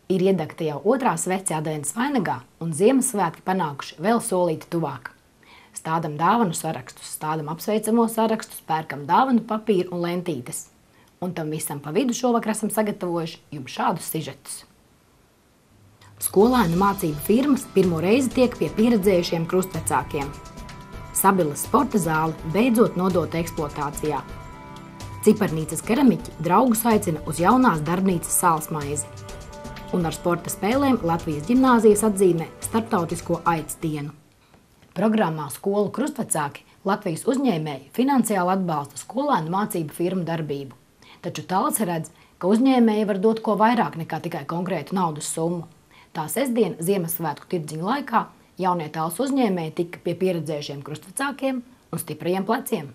Ir iedegta jau otrā svece adventas vainagā, un Ziemassvētki panākuši vēl solīti tuvāk. Stādam dāvanu sarakstus, stādam apsveicamo sarakstus, pērkam dāvanu papīru un lentītes. Un tam visam pa vidu šovakar esam sagatavojuši jums šādus sižetus. Skolēnu mācību firmas pirmo reizi tiek pie pieredzējušiem krustvecākiem. Sabiles sporta zāle beidzot nodota eksploatācijā. Ciparnīcas keramiķi draugus aicina uz jaunās darbnīcas sālsmaizi. Un ar sporta spēlēm Latvijas ģimnāzijas atzīmē starptautisko aids dienu. Programmā Skolu krustvecāki Latvijas uzņēmēji finansiāli atbalsta skolēnu mācību firmu darbību. Taču Talce redz, ka uzņēmēji var dot ko vairāk nekā tikai konkrētu naudas summu. Tā sestdien Ziemassvētku tirdziņa laikā jaunie Talces uzņēmēji tika pie pieredzējušiem krustvecākiem un stiprajiem pleciem.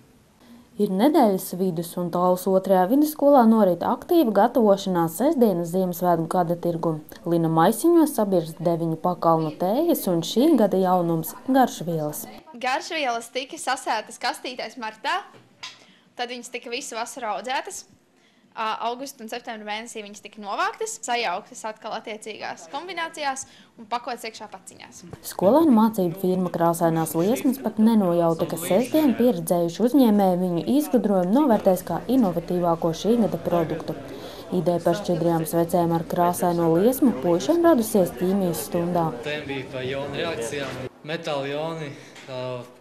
Ir nedēļas vidus, un Talces 2. vidusskolā norit aktīva gatavošanās sestdienas Ziemassvētku gada tirgum. Lina maisiņos sabirst 9 pakalnu tējas un šī gada jaunums – garšvielas. Garšvielas tika sasētas kastītēs martā, tad viņas tika visu vasaru audzētas. Augusta un septembra mēnesī viņas tika novāktas, sajauktas atkal attiecīgās kombinācijās un pakotas iekšā paciņās. Skolēnu mācību firma Krāsainās liesmas pat nenojauta, ka sestdien pieredzējuši uzņēmēji viņu izgudrojumu novērtēs kā inovatīvāko šī gada produktu. Ideja par šķidrajām svecēm ar krāsaino liesmu puišiem radusies ķīmijas stundā. Tēm bija pa jonu reakcijām, metāla joni,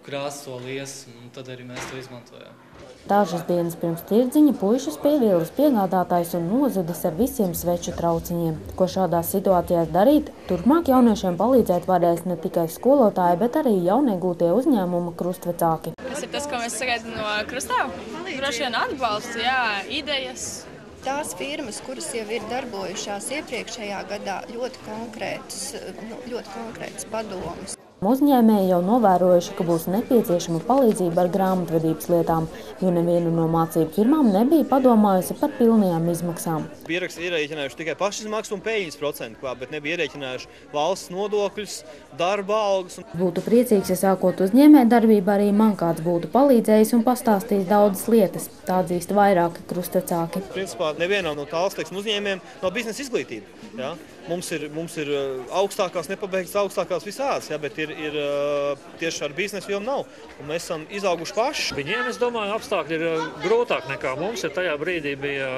krāso liesmu, un tad arī mēs to izmantojām. Dažas dienas pirms tirdziņa puišus pievīlis piegādātājs un nozudis ar visiem sveču trauciņiem. Ko šādās situācijās darīt? Turpmāk jauniešiem palīdzēt varēs ne tikai skolotāji, bet arī jauniegūtie uzņēmuma krustvecāki. Tas ir tas, ko mēs sagaidām no krustāva. Droši vien atbalstu, jā, idejas. Tās firmas, kuras jau ir darbojušās iepriekšējā gadā, ļoti konkrētas padomus. Uzņēmēji jau novērojuši, ka būs nepieciešama palīdzība ar grāmatvedības lietām, jo neviena no mācību firmām nebija padomājusi par pilnajām izmaksām. Pieraksti ierēķinājuši tikai pašizmaksu un peļņas procentu, bet nebija ierēķinājuši valsts nodokļus, darba algas. Būtu priecīgs, ja sākot uzņēmē darbību arī man kāds būtu palīdzējis un pastāstījis daudzas lietas. Tā atzīst vairāki krustvecāki. Principā nevienam no Talces uzņēmējiem nav biznesa izglītība. Ja? Mums ir augstākās, nepabeigtas augstākās visādas, ja? Bet ir tieši ar biznesu jomu nav. Un mēs esam izauguši paši. Viņiem, es domāju, apstākļi ir grūtāk nekā mums, ja tajā brīdī bija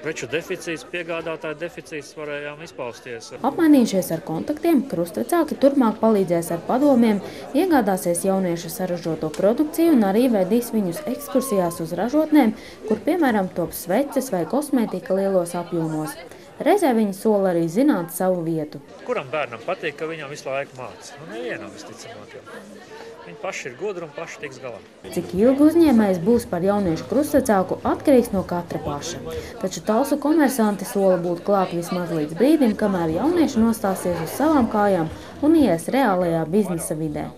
preču deficīts, piegādātāju deficīts, varējām izpausties. Apmainījušies ar kontaktiem, krustvecāki turpmāk palīdzēs ar padomiem, iegādāsies jauniešu saražoto produkciju un arī vedīs viņus ekskursijās uz ražotnēm, kur, piemēram, top sveces vai kosmētika lielos apjomos. Reizē viņi sola arī zināt savu vietu. Kuram bērnam patīk, ka viņam visu laiku māca? Nevienam visticamāk. Viņi paši ir gudri un paši tiks galā. Cik ilgi uzņēmējs būs par jauniešu krustvecāku atkarīgs no katra paša. Taču Talsu komersanti sola būt klāt vismaz līdz brīdim, kamēr jaunieši nostāsies uz savām kājām un ies reālajā biznesa vidē.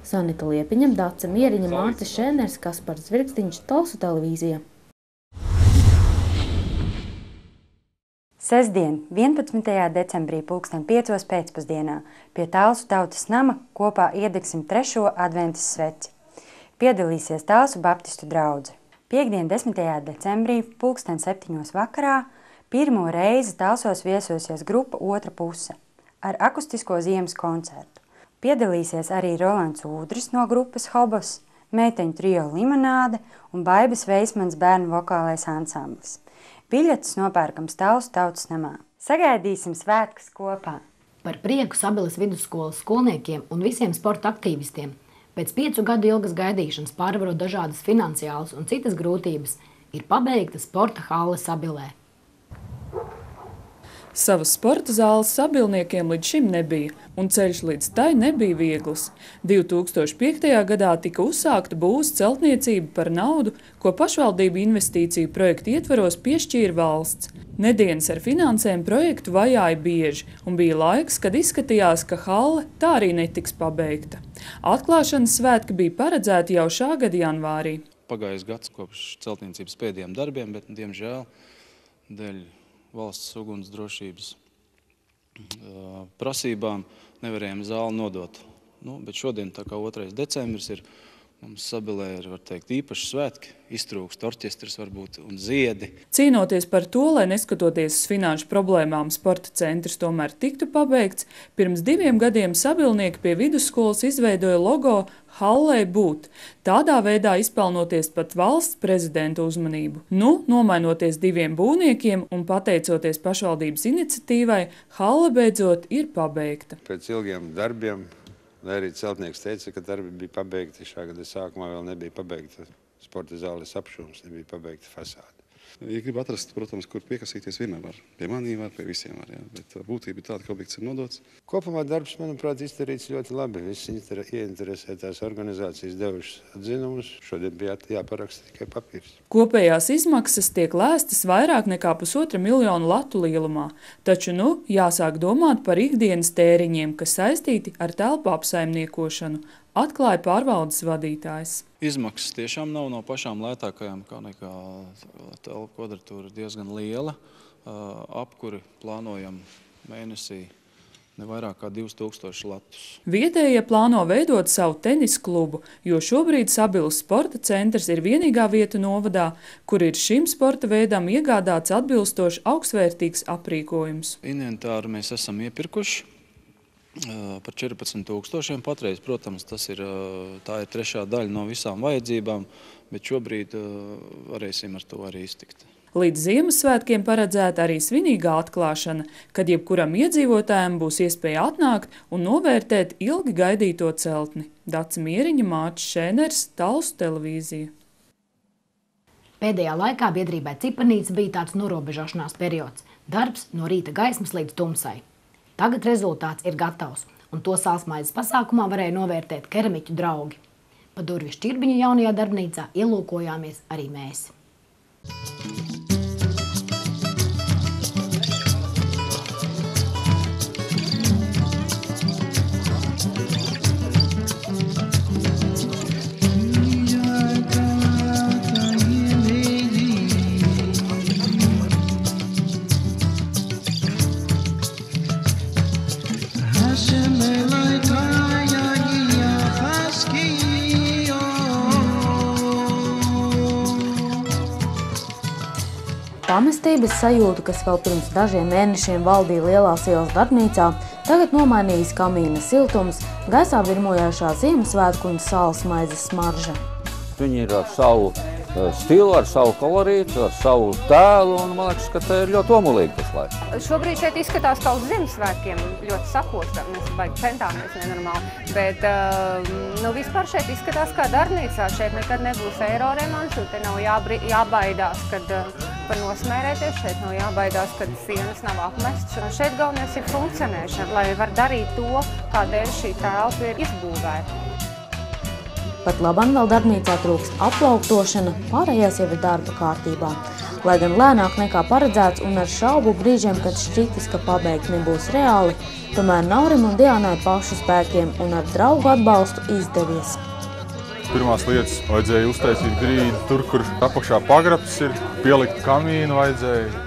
Sanita Liepiņa, Dace Mieriņa, Mārcis Šēners, Kaspars Zvirgstiņš, Talsu televīzija. Sestdien, 11. decembrī 5:00 pēcpusdienā pie Talsu tautas nama kopā iedegsim 3. adventas sveci. Piedalīsies Talsu baptistu draudze. Piektdien, 10. decembrī 7:00 vakarā pirmo reizi Talsos viesosies grupa Otra puse ar akustisko ziemas koncertu. Piedalīsies arī Rolands Ūdris no grupas Hobos, meiteņu trio Limonāde un Baibas Veismans bērnu vokālais ansamblis. Biļetes nopērkams Talsu tautas namā. Sagaidīsim svētkus kopā! Par prieku Sabiles vidusskolas skolniekiem un visiem sporta aktīvistiem. Pēc 5 gadu ilgas gaidīšanas, pārvarot dažādas finansiālas un citas grūtības, ir pabeigta sporta halle Sabilē. Savas sporta zāles sabilniekiem līdz šim nebija, un ceļš līdz tai nebija viegls. 2005. gadā tika uzsākta būvs celtniecība par naudu, ko pašvaldību investīciju projektu ietvaros piešķīra valsts. Nedienas ar finansēm projektu vajāja bieži, un bija laiks, kad izskatījās, ka halle tā arī netiks pabeigta. Atklāšanas svētki bija paredzēti jau šā gada janvārī. Pagājis gads kopš celtniecības pēdējiem darbiem, bet, diemžēl, dēļ valsts uguns drošības prasībām nevarējām zāli nodot. Bet šodien, tā kā 2. decembris ir, Mums Sabilē ir, var teikt, īpaši svētki, iztrūkst orķestris varbūt un ziedi. Cīnoties par to, lai neskatoties uz finanšu problēmām sporta centrs tomēr tiktu pabeigts, pirms 2 gadiem sabilnieki pie vidusskolas izveidoja logo Hallei būt, tādā veidā izpelnoties pat valsts prezidenta uzmanību. Nomainoties 2 būvniekiem un pateicoties pašvaldības iniciatīvai, halle beidzot ir pabeigta. Pēc ilgiem darbiem, lai arī celtnieks teica, ka darbi bija pabeigti, šā gada sākumā vēl nebija pabeigta sporta zāles apšūms, nebija pabeigta fasāde. Ja grib atrast, protams, kur piekasīties, vienmēr var. Pie manī var, pie visiem var, jā. Bet būtība ir tāda, ka objekts ir nodots. Kopumā darbs, manuprāt, izdarīts ļoti labi. Visi ieinteresētās organizācijas devušas atzinumus. Šodien bija jāparaksta tikai papīrs. Kopējās izmaksas tiek lēstas vairāk nekā 1,5 miljonu latu lielumā. Taču, jāsāk domāt par ikdienas tēriņiem, kas saistīti ar telpu apsaimniekošanu, atklāja pārvaldes vadītājs. Izmaksas tiešām nav no pašām lētākajām, kā nekā telpu kvadratūra ir diezgan liela. Apkuri plānojam mēnesī ne vairāk kā 2000 latus. Vietējie plāno veidot savu tenis klubu, jo šobrīd Sabilas sporta centrs ir vienīgā vieta novadā, kur ir šim sporta veidam iegādāts atbilstoši augstvērtīgs aprīkojums. Inventāru mēs esam iepirkuši par 14 000 patreiz. Protams, tā ir 3. daļa no visām vajadzībām, bet šobrīd varēsim ar to arī iztikt. Līdz Ziemassvētkiem paredzēta arī svinīgā atklāšana, kad jebkuram iedzīvotājam būs iespēja atnākt un novērtēt ilgi gaidīto celtni. Dace Mieriņa, Māčs Šēners, Talsu televīzija. Pēdējā laikā biedrībai Cipernīca bija tāds norobežošanās periods. Darbs no rīta gaismas līdz tumsai. Tagad rezultāts ir gatavs, un to sālsmaizes pasākumā varēja novērtēt keramiķu draugi. Pa durvju šķirbiņu jaunajā darbnīcā ielūkojāmies arī mēs. Pamestības sajūtu, kas vēl pirms dažiem mēnešiem valdīja Lielās ielas darbnīcā, tagad nomainījis kamīna siltums, gaisā virmojošā Ziemassvētku un sālsmaizes smarža. Viņi ir ar savu stilu, ar savu kolorītu, ar savu tēlu, un man liekas, ka tā ir ļoti omulīgi tas laiks. Šobrīd šeit izskatās kā uz Ziemassvētkiem, ļoti sakošam, mēs baigi centāmies nenormāli, bet vispār šeit izskatās kā darbnīcā, šeit nekad nebūs eiro remonts, un te nav jābaidās, kad var nosmērēties, šeit nav jābaidās, kad sienas nav apmestas. Šeit galvenais ir funkcionēšana, lai var darīt to, kādēļ šī telpa ir izbūvēta. Pat labam vēl darbnīcā trūkst aplauktošana, pārējās jau ir darba kārtībā. Lai gan lēnāk nekā paredzēts un ar šaubu brīžiem, kad šķitis, ka pabeigt nebūs reāli, tomēr Naurim un Diānai pašu spēkiem un ar draugu atbalstu izdevies. Pirmās lietas vajadzēja uztaisīt grīdu tur, kur apakšā pagrabs ir, pielikt kamīnu vajadzēja,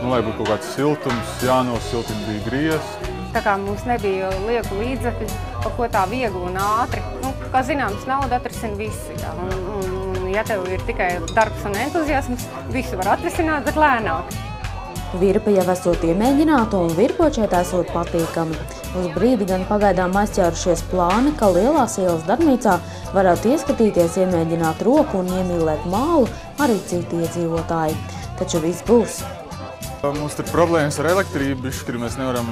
lai būtu kaut kāds siltums, jānosiltina bija griez. Tā kā mums nebija lieku līdzekļu, pa ko tā viegli un ātri. Kā zināms, nauda atrisina visi. Un ja tev ir tikai darbs un entuziasms, visu var atrisināt, bet lēnāk. Virpa jau esot iemēģināta un virpot šeit esot patīkami. Uz brīdi gan pagaidām aizķērušies plāni, ka Lielās ielas darbnīcā varētu ieskatīties, iemēģināt roku un iemīlēt mālu arī citi iedzīvotāji. Taču viss būs. Mums ir problēmas ar elektrību, kur mēs nevaram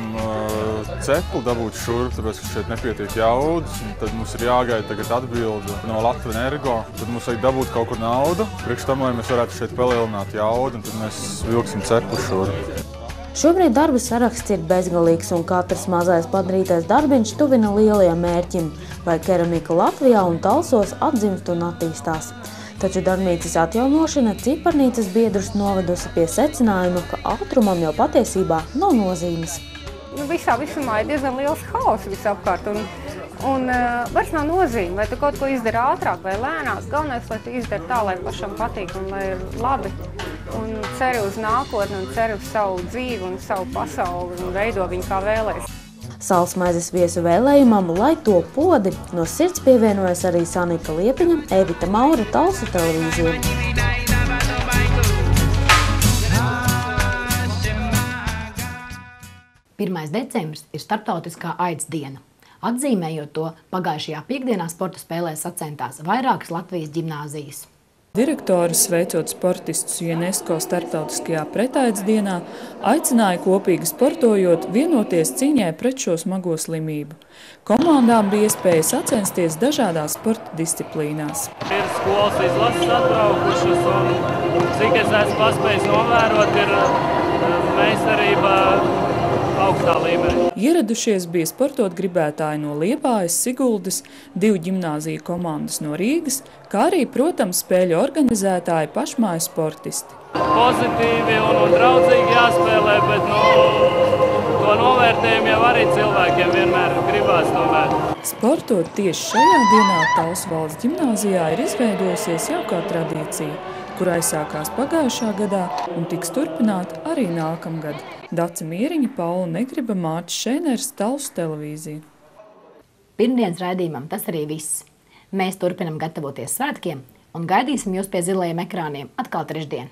cepli dabūt šurp, tāpēc, ka šeit nepietiek jaudas. Tad mums ir jāgaida tagad atbildi no Latva Energo. Tad mums vajag dabūt kaut kur naudu, priekš tam, lai mēs varētu šeit palielināt jaudu, un tad mēs vilksim cepli šurp. Šobrīd darba saraksts ir bezgalīgs, un katrs mazais padarītais darbiņš tuvina lielajam mērķim, lai keramika Latvijā un Talsos atdzimst un attīstās. Taču darbnīcas atjaunošana Cipernīcas biedrus novedusi pie secinājuma, ka ātrumam jau patiesībā nav nozīmes. Visā visumā ir diezgan liels haoss visapkārt, un vairs nav nozīme, vai tu kaut ko izdari ātrāk vai lēnāk. Galvenais, lai tu izdari tā, lai pašam patīk un lai ir labi. Un ceri uz nākotni un ceri uz savu dzīvi un savu pasauli un veido viņu kā vēlēs. Salsmaizes viesu vēlējumam, lai to podi, no sirds pievienojas arī Sanika Liepiņa, Evita Maura, Talsu televīzija. 1. decembris ir starptautiskā aids diena. Atzīmējot to, pagājušajā piekdienā sporta spēlēs sacentās vairākas Latvijas ģimnāzijas. Direktori, sveicot sportistus UNESCO starptautiskajā pretaids dienā, aicināja kopīgi sportojot vienoties cīņai pret šo smago slimību. Komandām bija iespēja sacensties dažādās sporta disciplīnās. Ir skolas izlases atbraukušas, un cik es esmu paspējis novērot, ir meistarība augstā līmenī. Ieradušies bija sportot gribētāji no Liepājas, Siguldas, 2 ģimnāziju komandas no Rīgas, kā arī, protams, spēļu organizētāji pašmāju sportisti. Pozitīvi un draudzīgi jāspēlē, bet to novērtējumu jau arī cilvēkiem vienmēr gribās tomēr. Sportot tieši šajā dienā Talsu valsts ģimnāzijā ir izveidojusies jau kā tradīcija, kur aizsākās pagājušā gadā un tiks turpināta arī nākamgad. Dace Mieriņa, Paula Negriba, Mārķis Šeiners, Talsu televīzija. Pirmdienas raidījumam tas arī viss. Mēs turpinam gatavoties svētkiem un gaidīsim jūs pie zilajiem ekrāniem atkal trešdien.